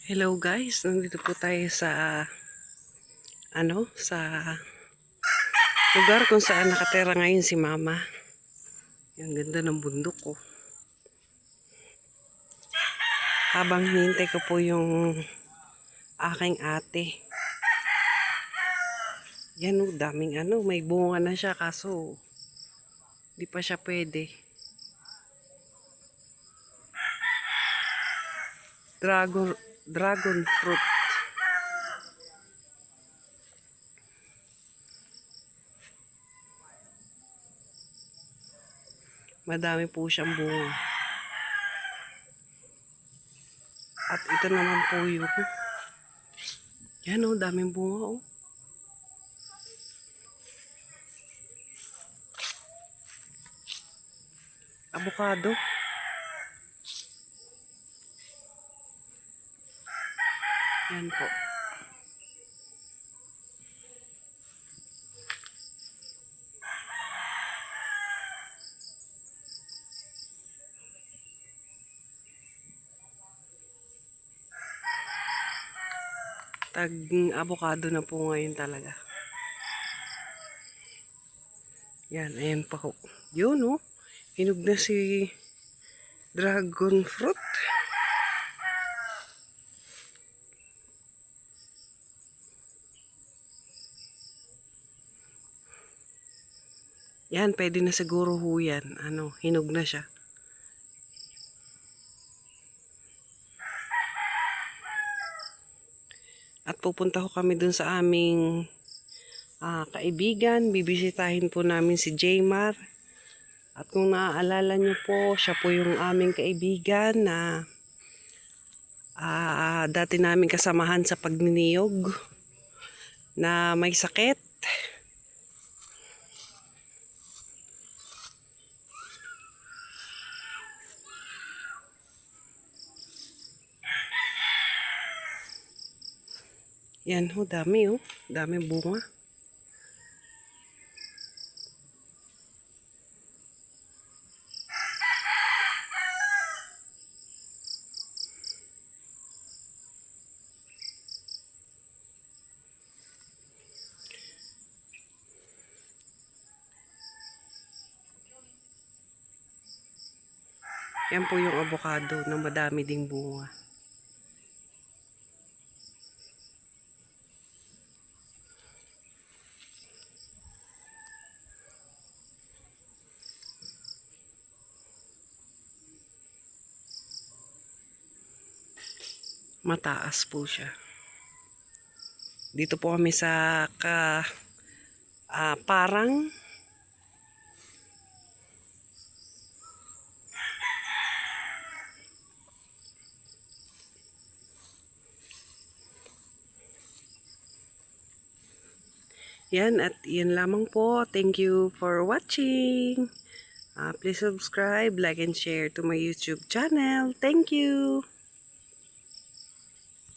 Hello guys, nandito po tayo sa sa lugar kung saan nakatira ngayon si Mama. Ang ganda ng bundok ko. Habang hinintay ko po yung aking ate. Yan daming may bunga na siya kaso di pa siya pwede. Dragon fruit. Madami po siyang bunga. At ito naman po yung yan daming bunga Avocado. Yan po. Avocado na po ngayon talaga. Yan, ayan pa ko. Yun hinog na si dragon fruit. Yan, pwede na siguro yan. Hinog na siya. At pupunta ko kami dun sa aming kaibigan. Bibisitahin po namin si Jaymar. At kung naaalala nyo po, siya po yung aming kaibigan na dati namin kasamahan sa pagniniyog na may sakit. Yan dami dami bunga. Yan po yung avocado na madami ding bunga. Mataas po siya. Dito po kami sa parang yan, at yan lamang po. Thank you for watching. Please subscribe, like, and share to my YouTube channel. Thank you.